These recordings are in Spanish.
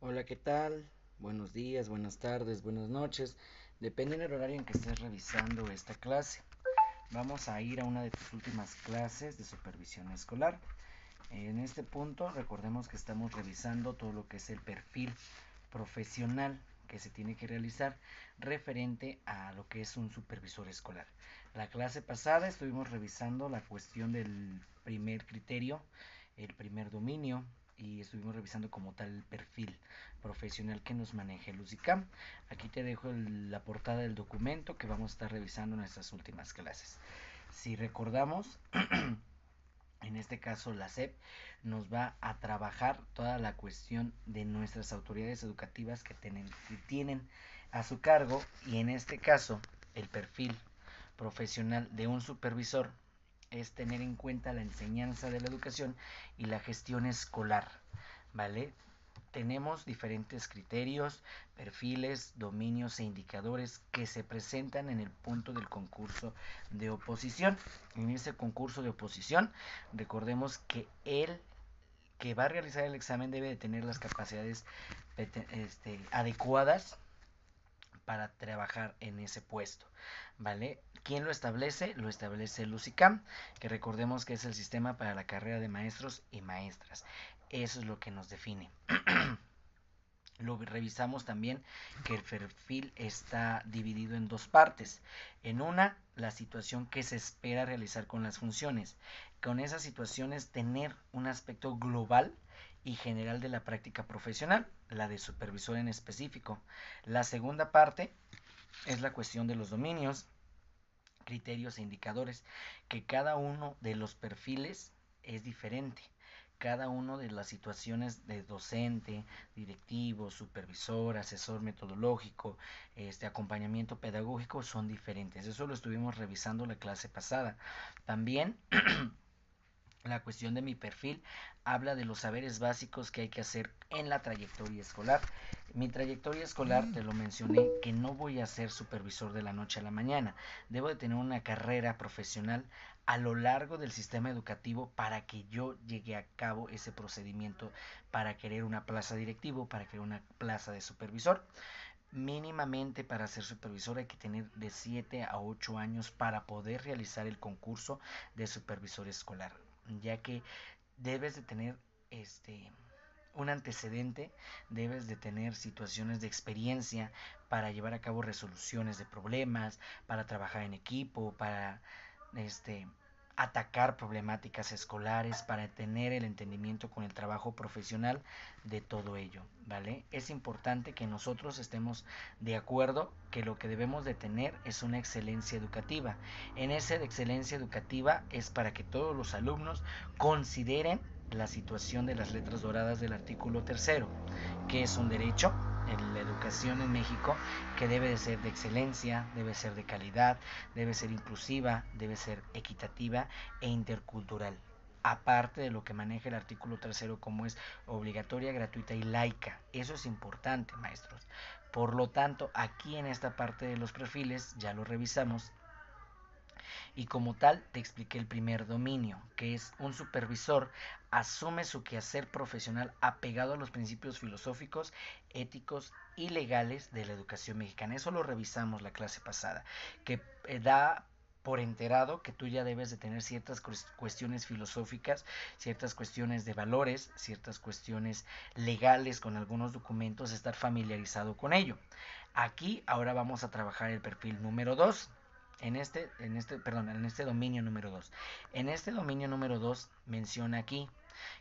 Hola, ¿qué tal? Buenos días, buenas tardes, buenas noches. Depende del horario en que estés revisando esta clase. Vamos a ir a una de tus últimas clases de supervisión escolar. En este punto, recordemos que estamos revisando todo lo que es el perfil profesional que se tiene que realizar referente a lo que es un supervisor escolar. La clase pasada estuvimos revisando la cuestión del primer criterio, el primer dominio, y estuvimos revisando como tal el perfil profesional que nos maneja el UCICAM. Aquí te dejo la portada del documento que vamos a estar revisando en nuestras últimas clases. Si recordamos, en este caso la SEP nos va a trabajar toda la cuestión de nuestras autoridades educativas que tienen a su cargo, y en este caso el perfil profesional de un supervisor es tener en cuenta la enseñanza de la educación y la gestión escolar, ¿vale? Tenemos diferentes criterios, perfiles, dominios e indicadores que se presentan en el punto del concurso de oposición. En ese concurso de oposición, recordemos que el que va a realizar el examen debe de tener las capacidades adecuadas para trabajar en ese puesto, ¿vale? ¿Quién lo establece? Lo establece el UCICAM, que recordemos que es el sistema para la carrera de maestros y maestras. Eso es lo que nos define. Lo revisamos también que el perfil está dividido en dos partes. En una, la situación que se espera realizar con las funciones. Con esas situaciones tener un aspecto global y general de la práctica profesional, la de supervisor en específico. La segunda parte es la cuestión de los dominios, criterios e indicadores, que cada uno de los perfiles es diferente. Cada una de las situaciones de docente, directivo, supervisor, asesor metodológico, acompañamiento pedagógico son diferentes. Eso lo estuvimos revisando la clase pasada. También la cuestión de mi perfil habla de los saberes básicos que hay que hacer en la trayectoria escolar. Mi trayectoria escolar, te lo mencioné, que no voy a ser supervisor de la noche a la mañana. Debo de tener una carrera profesional a lo largo del sistema educativo para que yo llegue a cabo ese procedimiento para querer una plaza directivo, para querer una plaza de supervisor. Mínimamente para ser supervisor hay que tener de 7 a 8 años para poder realizar el concurso de supervisor escolar, ya que debes de tener un antecedente, debes de tener situaciones de experiencia para llevar a cabo resoluciones de problemas, para trabajar en equipo, para este atacar problemáticas escolares, para tener el entendimiento con el trabajo profesional de todo ello, ¿vale? Es importante que nosotros estemos de acuerdo que lo que debemos de tener es una excelencia educativa. En esa excelencia educativa es para que todos los alumnos consideren la situación de las letras doradas del artículo tercero, que es un derecho en la educación en México que debe de ser de excelencia, debe ser de calidad, debe ser inclusiva, debe ser equitativa e intercultural. Aparte de lo que maneja el artículo tercero como es obligatoria, gratuita y laica. Eso es importante, maestros. Por lo tanto, aquí en esta parte de los perfiles ya lo revisamos y como tal te expliqué el primer dominio, que es un supervisor asume su quehacer profesional apegado a los principios filosóficos, éticos y legales de la educación mexicana. Eso lo revisamos la clase pasada, que da por enterado que tú ya debes de tener ciertas cuestiones filosóficas, ciertas cuestiones de valores, ciertas cuestiones legales con algunos documentos, estar familiarizado con ello. Aquí ahora vamos a trabajar el perfil número 2 en este dominio número 2. En este dominio número 2 menciona aquí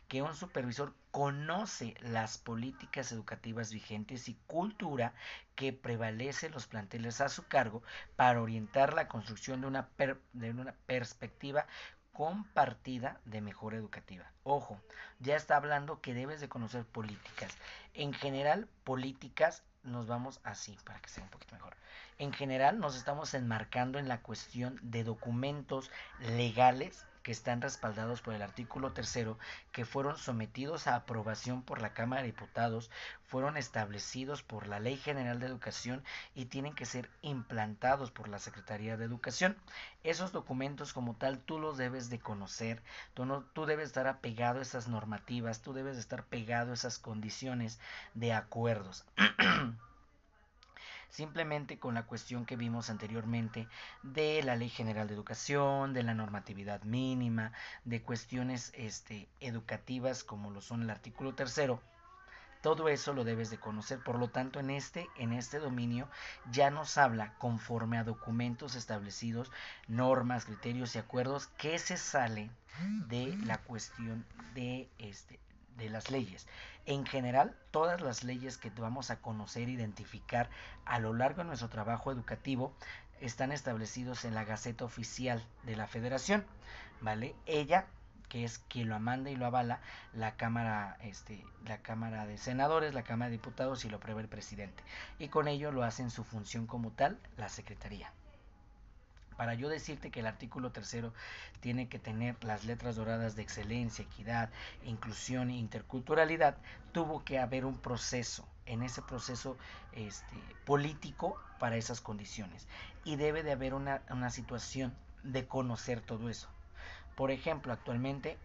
que un supervisor conoce las políticas educativas vigentes y cultura que prevalece en los planteles a su cargo para orientar la construcción de una perspectiva compartida de mejora educativa. Ojo, ya está hablando que debes de conocer políticas. En general, políticas nos vamos así para que sea un poquito mejor. En general nos estamos enmarcando en la cuestión de documentos legales que están respaldados por el artículo tercero, que fueron sometidos a aprobación por la Cámara de Diputados, fueron establecidos por la Ley General de Educación y tienen que ser implantados por la Secretaría de Educación. Esos documentos como tal tú los debes de conocer, tú debes estar apegado a esas normativas, tú debes de estar pegado a esas condiciones de acuerdos. Simplemente con la cuestión que vimos anteriormente de la Ley General de Educación, de la normatividad mínima, de cuestiones educativas como lo son el artículo tercero, todo eso lo debes de conocer. Por lo tanto, en este dominio ya nos habla conforme a documentos establecidos, normas, criterios y acuerdos que se salen de la cuestión de las leyes. En general, todas las leyes que vamos a conocer e identificar a lo largo de nuestro trabajo educativo están establecidos en la Gaceta Oficial de la Federación, ¿vale? Ella, que es quien lo manda y lo avala, la Cámara de Senadores, la Cámara de Diputados, y lo aprueba el presidente. Y con ello lo hace en su función como tal la Secretaría. Para yo decirte que el artículo tercero tiene que tener las letras doradas de excelencia, equidad, inclusión e interculturalidad, tuvo que haber un proceso, en ese proceso político para esas condiciones. Y debe de haber una situación de conocer todo eso. Por ejemplo, actualmente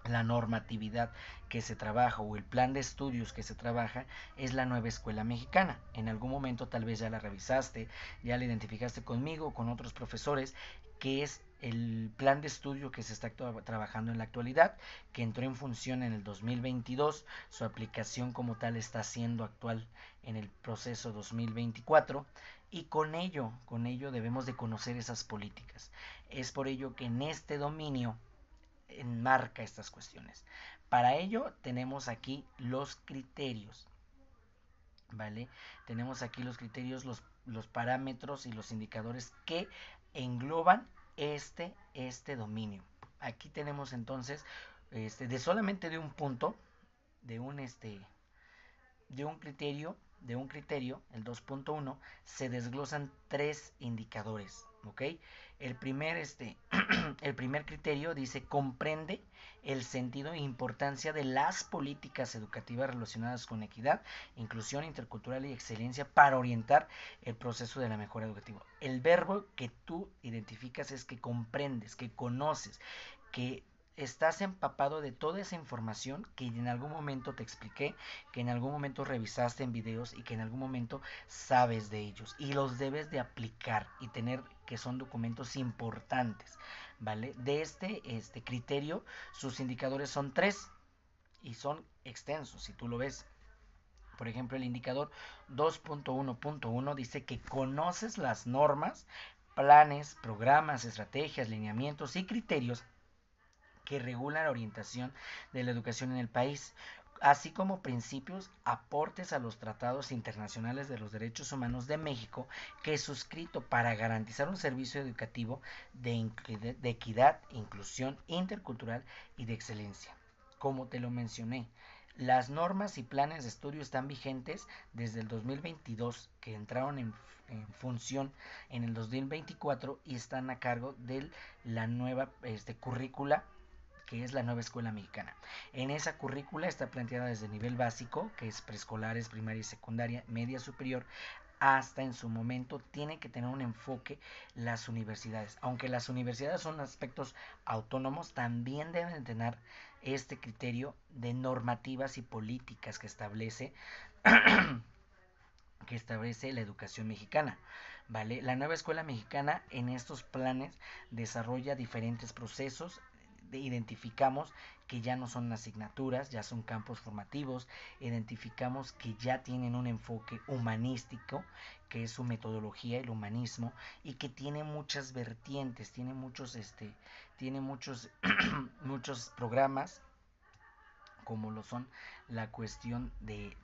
la normatividad que se trabaja o el plan de estudios que se trabaja es la nueva escuela mexicana. En algún momento tal vez ya la revisaste, ya la identificaste conmigo, con otros profesores, que es el plan de estudio que se está trabajando en la actualidad, que entró en función en el 2022, su aplicación como tal está siendo actual en el proceso 2024, y con ello debemos de conocer esas políticas. Es por ello que en este dominio enmarca estas cuestiones. Para ello tenemos aquí los criterios, ¿vale? Tenemos aquí los criterios, los parámetros y los indicadores que engloban este dominio. Aquí tenemos entonces de solamente de un punto, de un de un criterio, el 2.1, se desglosan tres indicadores, ¿ok? El primer, el primer criterio dice comprende el sentido e importancia de las políticas educativas relacionadas con equidad, inclusión intercultural y excelencia para orientar el proceso de la mejora educativa. El verbo que tú identificas es que comprendes, que conoces, que estás empapado de toda esa información que en algún momento te expliqué, que en algún momento revisaste en videos y que en algún momento sabes de ellos y los debes de aplicar y tener que son documentos importantes, ¿vale? De este criterio, sus indicadores son tres y son extensos, si tú lo ves. Por ejemplo, el indicador 2.1.1 dice que conoces las normas, planes, programas, estrategias, lineamientos y criterios que regula la orientación de la educación en el país, así como principios, aportes a los tratados internacionales de los derechos humanos de México que es suscrito para garantizar un servicio educativo de equidad, inclusión intercultural y de excelencia. Como te lo mencioné, las normas y planes de estudio están vigentes desde el 2022, que entraron en función en el 2024 y están a cargo de la nueva currícula, que es la nueva escuela mexicana. En esa currícula está planteada desde nivel básico, que es preescolares, primaria y secundaria, media superior, hasta en su momento tiene que tener un enfoque las universidades. Aunque las universidades son aspectos autónomos, también deben tener este criterio de normativas y políticas que establece la educación mexicana. ¿Vale? La nueva escuela mexicana en estos planes desarrolla diferentes procesos. Identificamos que ya no son asignaturas, ya son campos formativos, identificamos que ya tienen un enfoque humanístico, que es su metodología, el humanismo, y que tiene muchas vertientes, tiene muchos muchos programas, como lo son la cuestión del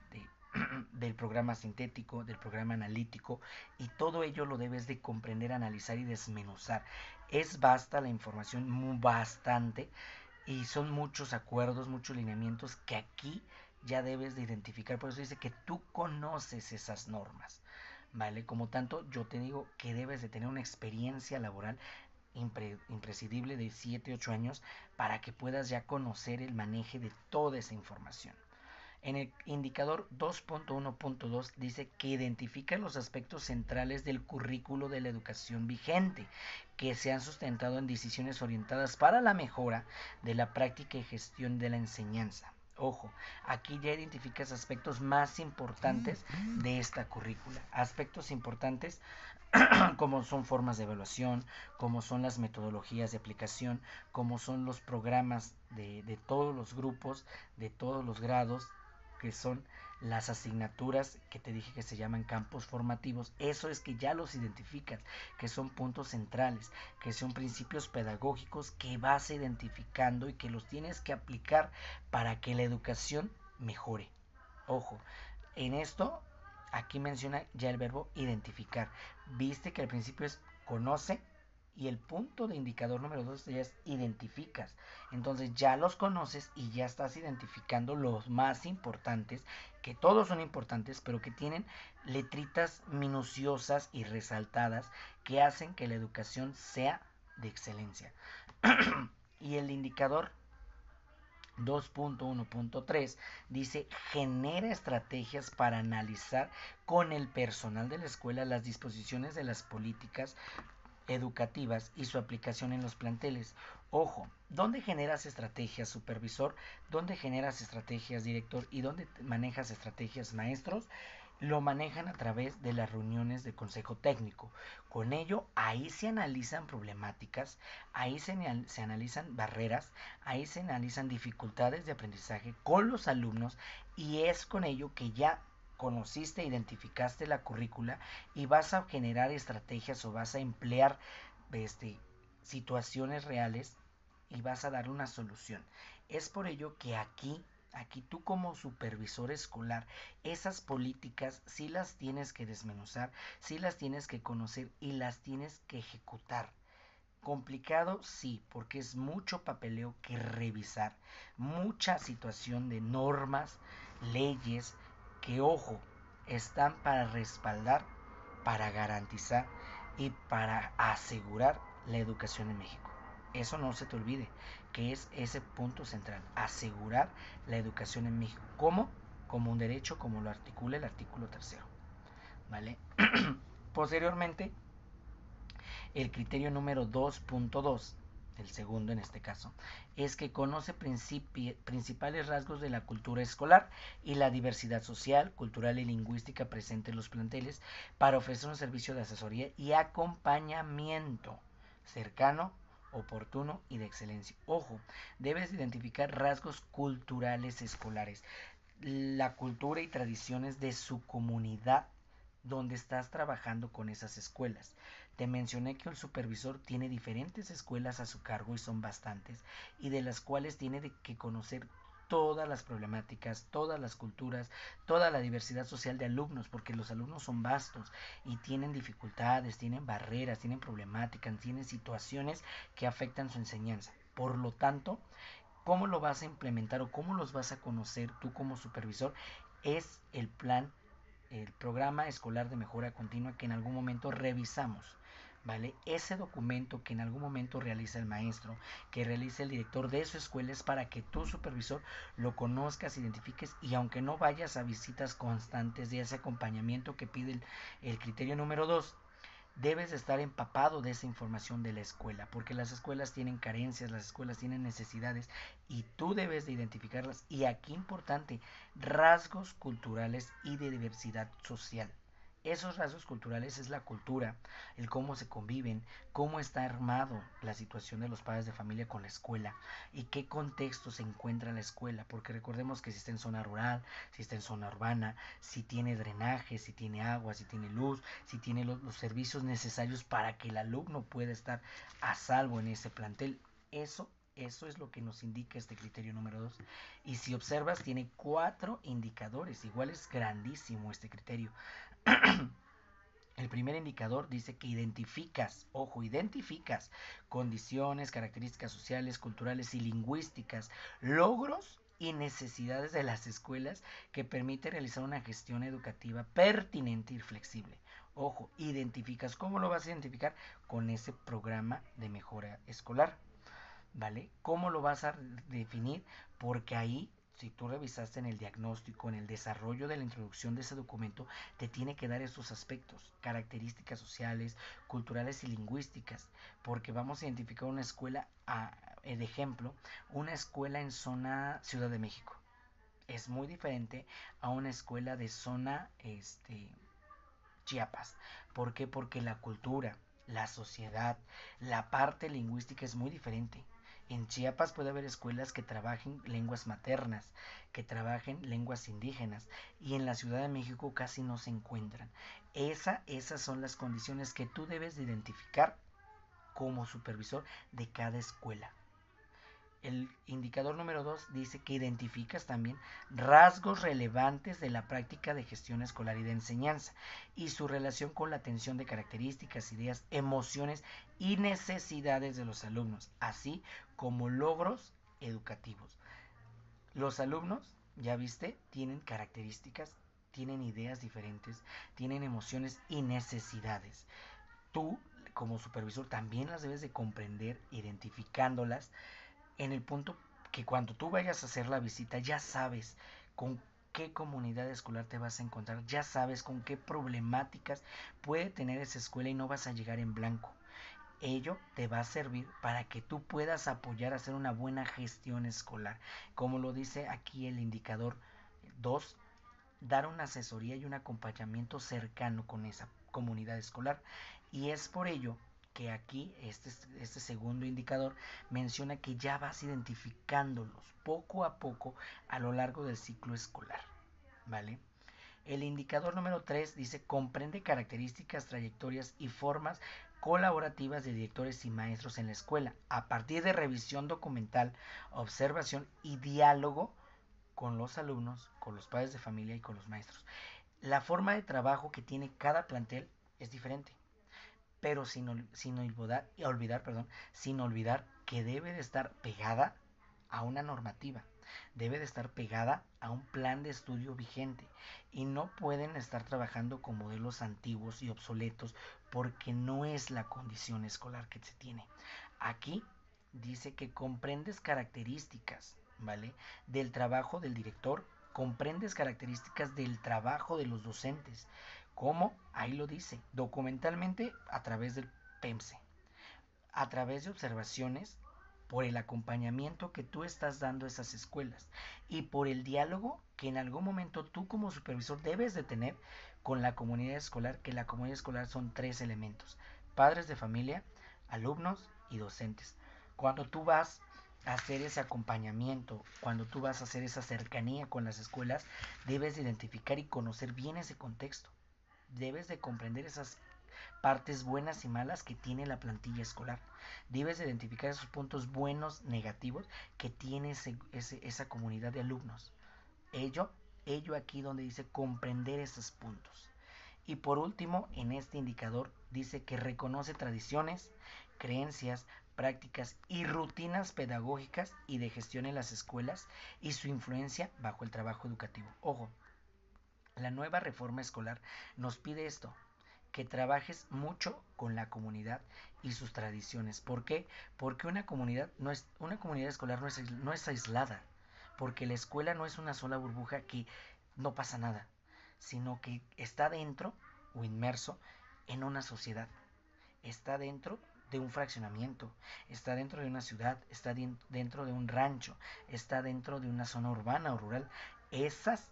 programa sintético, del programa analítico, y todo ello lo debes de comprender, analizar y desmenuzar. Es vasta la información, bastante, y son muchos acuerdos, muchos lineamientos que aquí ya debes de identificar. Por eso dice que tú conoces esas normas, ¿vale? Como tanto, yo te digo que debes de tener una experiencia laboral imprescindible de 7-8 años para que puedas ya conocer el manejo de toda esa información. En el indicador 2.1.2 dice que identifica los aspectos centrales del currículo de la educación vigente que se han sustentado en decisiones orientadas para la mejora de la práctica y gestión de la enseñanza. Ojo, aquí ya identificas aspectos más importantes de esta currícula. Aspectos importantes como son formas de evaluación, como son las metodologías de aplicación, como son los programas de todos los grupos, de todos los grados, que son las asignaturas que te dije que se llaman campos formativos. Eso es que ya los identificas, que son puntos centrales, que son principios pedagógicos que vas identificando y que los tienes que aplicar para que la educación mejore. Ojo, en esto aquí menciona ya el verbo identificar. Viste que al principio es conoce y el punto de indicador número 2 ya es identificas. Entonces ya los conoces y ya estás identificando los más importantes, que todos son importantes, pero que tienen letritas minuciosas y resaltadas que hacen que la educación sea de excelencia. Y el indicador 2.1.3 dice genera estrategias para analizar con el personal de la escuela las disposiciones de las políticas educativas y su aplicación en los planteles. Ojo, ¿dónde generas estrategias, supervisor? ¿Dónde generas estrategias, director? ¿Y dónde manejas estrategias, maestros? Lo manejan a través de las reuniones de consejo técnico. Con ello, ahí se analizan problemáticas, ahí se analizan barreras, ahí se analizan dificultades de aprendizaje con los alumnos y es con ello que ya conociste, identificaste la currícula y vas a generar estrategias o vas a emplear situaciones reales y vas a dar una solución. Es por ello que aquí tú como supervisor escolar, esas políticas sí las tienes que desmenuzar, sí las tienes que conocer y las tienes que ejecutar. Complicado, sí, porque es mucho papeleo que revisar, mucha situación de normas, leyes, que ojo, están para respaldar, para garantizar y para asegurar la educación en México. Eso no se te olvide, que es ese punto central, asegurar la educación en México. ¿Cómo? Como un derecho, como lo articula el artículo 3. ¿Vale? Posteriormente, el criterio número 2.2, el segundo en este caso, es que conoce principales rasgos de la cultura escolar y la diversidad social, cultural y lingüística presente en los planteles para ofrecer un servicio de asesoría y acompañamiento cercano, oportuno y de excelencia. Ojo, debes identificar rasgos culturales escolares, la cultura y tradiciones de su comunidad donde estás trabajando con esas escuelas. Te mencioné que el supervisor tiene diferentes escuelas a su cargo y son bastantes, y de las cuales tiene que conocer todas las problemáticas, todas las culturas, toda la diversidad social de alumnos, porque los alumnos son vastos y tienen dificultades, tienen barreras, tienen problemáticas, tienen situaciones que afectan su enseñanza. Por lo tanto, ¿cómo lo vas a implementar o cómo los vas a conocer tú como supervisor? Es el programa escolar de mejora continua que en algún momento revisamos. ¿Vale? Ese documento que en algún momento realiza el maestro, que realiza el director de su escuela es para que tu supervisor lo conozcas, identifiques y aunque no vayas a visitas constantes de ese acompañamiento que pide el criterio número 2, debes estar empapado de esa información de la escuela, porque las escuelas tienen carencias, las escuelas tienen necesidades y tú debes de identificarlas. Y aquí importante, rasgos culturales y de diversidad social. Esos rasgos culturales es la cultura, el cómo se conviven, cómo está armado la situación de los padres de familia con la escuela y qué contexto se encuentra la escuela, porque recordemos que si está en zona rural, si está en zona urbana, si tiene drenaje, si tiene agua, si tiene luz, si tiene los servicios necesarios para que el alumno pueda estar a salvo en ese plantel. Eso es lo que nos indica este criterio número 2. Y si observas, tiene 4 indicadores. Igual es grandísimo este criterio. El primer indicador dice que identificas, ojo, identificas condiciones, características sociales, culturales y lingüísticas, logros y necesidades de las escuelas que permite realizar una gestión educativa pertinente y flexible. Ojo, identificas. ¿Cómo lo vas a identificar? Con ese programa de mejora escolar, ¿vale? ¿Cómo lo vas a definir? Porque ahí, si tú revisaste en el diagnóstico, en el desarrollo de la introducción de ese documento, te tiene que dar estos aspectos, características sociales, culturales y lingüísticas, porque vamos a identificar una escuela, de ejemplo, una escuela en zona Ciudad de México. Es muy diferente a una escuela de zona, Chiapas. ¿Por qué? Porque la cultura, la sociedad, la parte lingüística es muy diferente. En Chiapas puede haber escuelas que trabajen lenguas maternas, que trabajen lenguas indígenas, y en la Ciudad de México casi no se encuentran. Esas son las condiciones que tú debes de identificar como supervisor de cada escuela. El indicador número 2 dice que identificas también rasgos relevantes de la práctica de gestión escolar y de enseñanza y su relación con la atención de características, ideas, emociones y necesidades de los alumnos, así como logros educativos. Los alumnos, ya viste, tienen características, tienen ideas diferentes, tienen emociones y necesidades. Tú, como supervisor, también las debes de comprender identificándolas en el punto que cuando tú vayas a hacer la visita ya sabes con qué comunidad escolar te vas a encontrar, ya sabes con qué problemáticas puede tener esa escuela y no vas a llegar en blanco. Ello te va a servir para que tú puedas apoyar a hacer una buena gestión escolar. Como lo dice aquí el indicador 2, dar una asesoría y un acompañamiento cercano con esa comunidad escolar. Y es por ello que aquí este segundo indicador menciona que ya vas identificándolos poco a poco a lo largo del ciclo escolar, ¿vale? El indicador número 3 dice comprende características, trayectorias y formas colaborativas de directores y maestros en la escuela a partir de revisión documental, observación y diálogo con los alumnos, con los padres de familia y con los maestros. La forma de trabajo que tiene cada plantel es diferente, pero sin olvidar que debe de estar pegada a una normativa, debe de estar pegada a un plan de estudio vigente y no pueden estar trabajando con modelos antiguos y obsoletos porque no es la condición escolar que se tiene. Aquí dice que comprendes características, ¿vale? Del trabajo del director, comprendes características del trabajo de los docentes. ¿Cómo? Ahí lo dice, documentalmente a través del PEMSE, a través de observaciones, por el acompañamiento que tú estás dando a esas escuelas y por el diálogo que en algún momento tú como supervisor debes de tener con la comunidad escolar, que la comunidad escolar son tres elementos: padres de familia, alumnos y docentes. Cuando tú vas a hacer ese acompañamiento, cuando tú vas a hacer esa cercanía con las escuelas, debes de identificar y conocer bien ese contexto. Debes de comprender esas partes buenas y malas que tiene la plantilla escolar. Debes de identificar esos puntos buenos, negativos que tiene esa comunidad de alumnos. Ello, ello aquí donde dice comprender esos puntos. Y por último, en este indicador dice que reconoce tradiciones, creencias, prácticas y rutinas pedagógicas y de gestión en las escuelas y su influencia bajo el trabajo educativo. Ojo, la nueva reforma escolar nos pide esto, que trabajes mucho con la comunidad y sus tradiciones. ¿Por qué? Porque una comunidad escolar no es aislada, porque la escuela no es una sola burbuja que no pasa nada, sino que está dentro o inmerso en una sociedad, está dentro de un fraccionamiento, está dentro de una ciudad, está dentro de un rancho, está dentro de una zona urbana o rural. Esas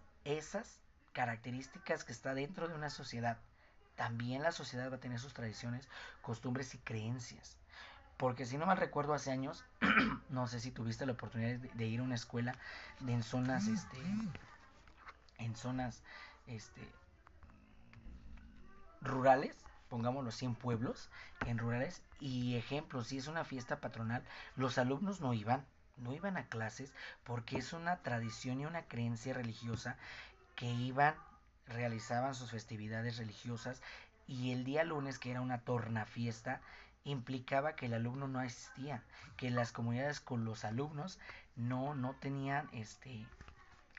características que está dentro de una sociedad, también la sociedad va a tener sus tradiciones, costumbres y creencias. Porque si no mal recuerdo hace años, no sé si tuviste la oportunidad de ir a una escuela en zonas, en zonas, este, rurales, pongámoslo así, en pueblos, en rurales, y ejemplo, si es una fiesta patronal, los alumnos no iban a clases porque es una tradición y una creencia religiosa que iban, realizaban sus festividades religiosas y el día lunes, que era una tornafiesta, implicaba que el alumno no asistía, que las comunidades con los alumnos no tenían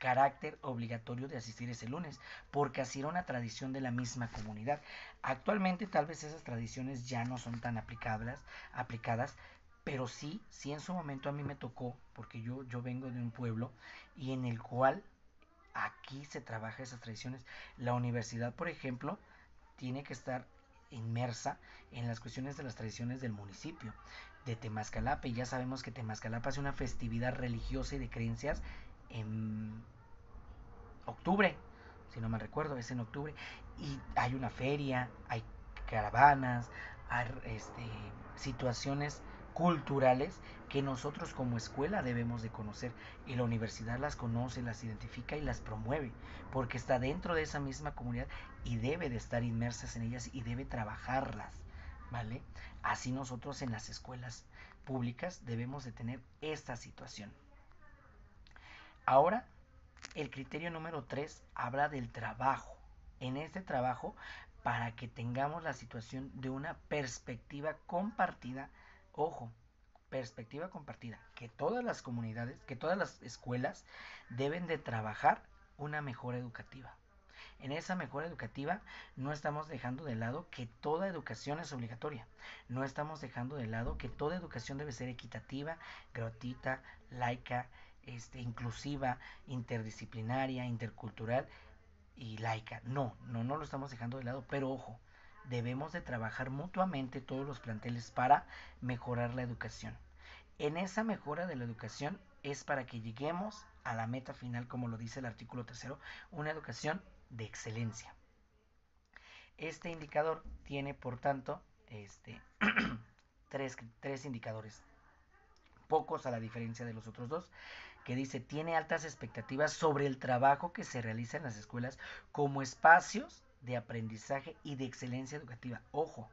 carácter obligatorio de asistir ese lunes, porque así era una tradición de la misma comunidad. Actualmente tal vez esas tradiciones ya no son tan aplicadas, pero sí en su momento a mí me tocó, porque yo vengo de un pueblo y en el cual aquí se trabaja esas tradiciones. La universidad, por ejemplo, tiene que estar inmersa en las cuestiones de las tradiciones del municipio de Temascalapa, y ya sabemos que Temascalapa es una festividad religiosa y de creencias en octubre, si no me recuerdo, es en octubre, y hay una feria, hay caravanas, hay situaciones culturales que nosotros como escuela debemos de conocer, y la universidad las conoce, las identifica y las promueve, porque está dentro de esa misma comunidad y debe de estar inmersas en ellas y debe trabajarlas, ¿vale? Así nosotros en las escuelas públicas debemos de tener esta situación. Ahora, el criterio número 3 habla del trabajo. En este trabajo, para que tengamos la situación de una perspectiva compartida, ojo, perspectiva compartida, que todas las comunidades, que todas las escuelas deben de trabajar una mejora educativa. En esa mejora educativa no estamos dejando de lado que toda educación es obligatoria. No estamos dejando de lado que toda educación debe ser equitativa, gratuita, laica, inclusiva, interdisciplinaria, intercultural y laica. No lo estamos dejando de lado, pero ojo, debemos de trabajar mutuamente todos los planteles para mejorar la educación. En esa mejora de la educación es para que lleguemos a la meta final, como lo dice el artículo tercero, una educación de excelencia. Este indicador tiene, por tanto, tres indicadores, pocos a la diferencia de los otros dos, que dice: tiene altas expectativas sobre el trabajo que se realiza en las escuelas como espacios de aprendizaje y de excelencia educativa. Ojo,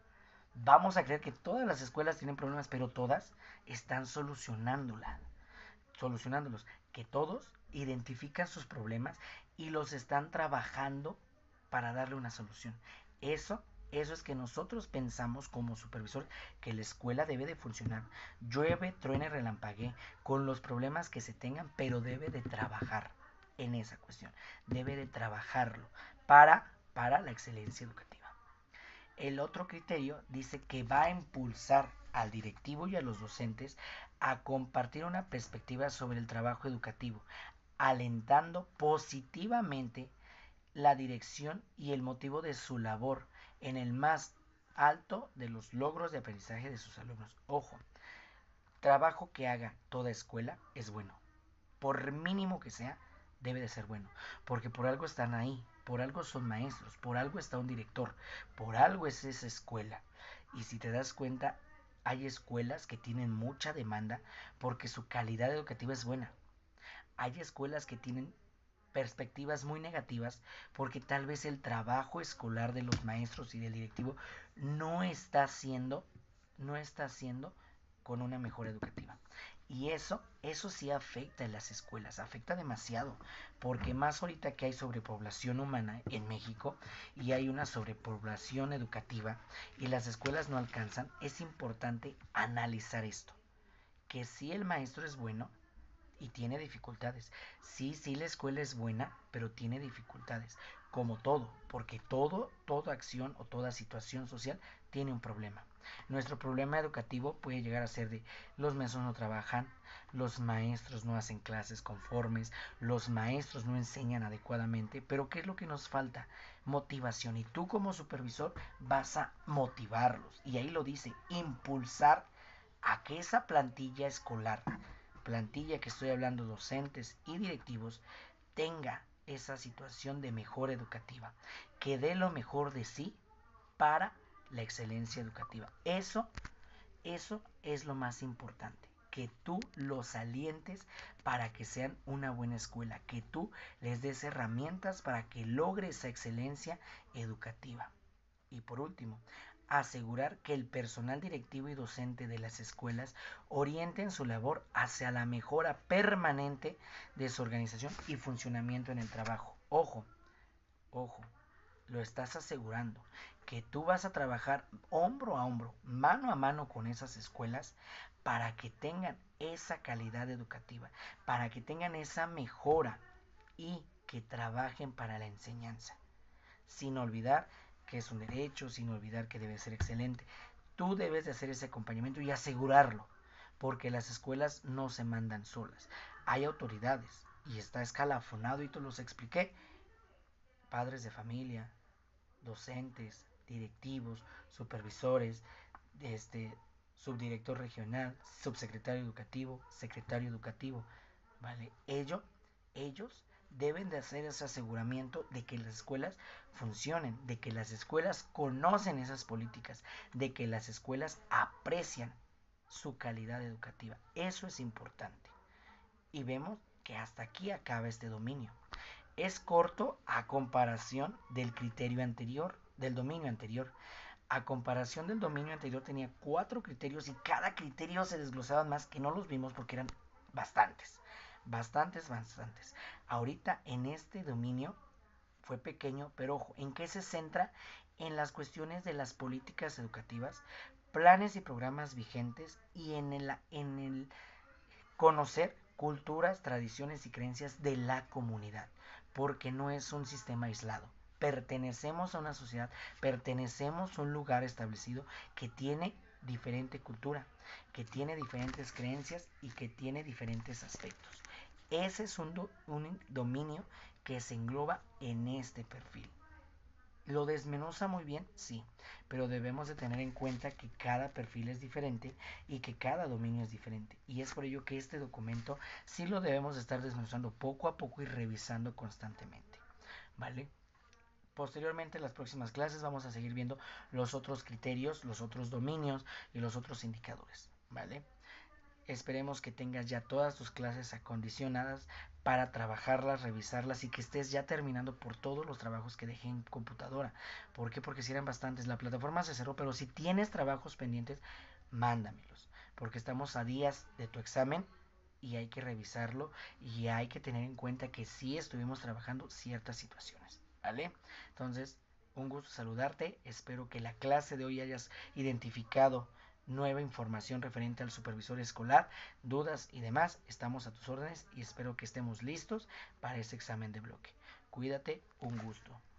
vamos a creer que todas las escuelas tienen problemas, pero todas están solucionándolos, que todos identifican sus problemas y los están trabajando para darle una solución. Eso es que nosotros pensamos como supervisor que la escuela debe de funcionar. Llueve, truene, relampaguee, con los problemas que se tengan, pero debe de trabajar en esa cuestión. Debe de trabajarlo para la excelencia educativa. El otro criterio dice que va a impulsar al directivo y a los docentes a compartir una perspectiva sobre el trabajo educativo, alentando positivamente la dirección y el motivo de su labor en el más alto de los logros de aprendizaje de sus alumnos. Ojo, trabajo que haga toda escuela es bueno. Por mínimo que sea, debe de ser bueno. Porque por algo están ahí, por algo son maestros, por algo está un director, por algo es esa escuela. Y si te das cuenta, hay escuelas que tienen mucha demanda porque su calidad educativa es buena. Hay escuelas que tienen perspectivas muy negativas porque tal vez el trabajo escolar de los maestros y del directivo no está haciendo con una mejora educativa. Y eso sí afecta en las escuelas, afecta demasiado, porque más ahorita que hay sobrepoblación humana en México y hay una sobrepoblación educativa y las escuelas no alcanzan, es importante analizar esto, que si el maestro es bueno, y tiene dificultades. Sí, la escuela es buena, pero tiene dificultades, como todo, porque toda acción o toda situación social tiene un problema. Nuestro problema educativo puede llegar a ser de: los maestros no trabajan, los maestros no hacen clases conformes, los maestros no enseñan adecuadamente, pero ¿qué es lo que nos falta? Motivación. Y tú como supervisor vas a motivarlos. Y ahí lo dice: impulsar a que esa plantilla que estoy hablando, docentes y directivos, tenga esa situación de mejora educativa, que dé lo mejor de sí para la excelencia educativa. Eso es lo más importante, que tú los alientes para que sean una buena escuela, que tú les des herramientas para que logre esa excelencia educativa. Y por último, asegurar que el personal directivo y docente de las escuelas orienten su labor hacia la mejora permanente de su organización y funcionamiento en el trabajo. Ojo, ojo, lo estás asegurando, que tú vas a trabajar hombro a hombro, mano a mano con esas escuelas para que tengan esa calidad educativa, para que tengan esa mejora y que trabajen para la enseñanza, sin olvidar que es un derecho, sin olvidar que debe ser excelente. Tú debes de hacer ese acompañamiento y asegurarlo, porque las escuelas no se mandan solas. Hay autoridades y está escalafonado y te los expliqué. Padres de familia, docentes, directivos, supervisores, este, subdirector regional, subsecretario educativo, secretario educativo, ¿vale? Ellos deben de hacer ese aseguramiento de que las escuelas funcionen, de que las escuelas conocen esas políticas, de que las escuelas aprecian su calidad educativa. Eso es importante. Y vemos que hasta aquí acaba este dominio. Es corto a comparación del criterio anterior, del dominio anterior. A comparación del dominio anterior tenía 4 criterios y cada criterio se desglosaban más, que no los vimos porque eran bastantes. Bastantes. Ahorita en este dominio fue pequeño, pero ojo, ¿en qué se centra? En las cuestiones de las políticas educativas, planes y programas vigentes y en el conocer culturas, tradiciones y creencias de la comunidad, porque no es un sistema aislado. Pertenecemos a una sociedad, pertenecemos a un lugar establecido que tiene diferente cultura, que tiene diferentes creencias y que tiene diferentes aspectos. Ese es un dominio que se engloba en este perfil. ¿Lo desmenuza muy bien? Sí, pero debemos de tener en cuenta que cada perfil es diferente y que cada dominio es diferente. Y es por ello que este documento sí lo debemos de estar desmenuzando poco a poco y revisando constantemente. ¿Vale? Posteriormente, en las próximas clases vamos a seguir viendo los otros criterios, los otros dominios y los otros indicadores. ¿Vale? Esperemos que tengas ya todas tus clases acondicionadas para trabajarlas, revisarlas y que estés ya terminando por todos los trabajos que dejé en computadora. ¿Por qué? Porque si eran bastantes. La plataforma se cerró, pero si tienes trabajos pendientes, mándamelos. Porque estamos a días de tu examen y hay que revisarlo y hay que tener en cuenta que sí estuvimos trabajando ciertas situaciones. ¿Vale? Entonces, un gusto saludarte. Espero que la clase de hoy hayas identificado nueva información referente al supervisor escolar, dudas y demás. Estamos a tus órdenes y espero que estemos listos para ese examen de bloque. Cuídate, un gusto.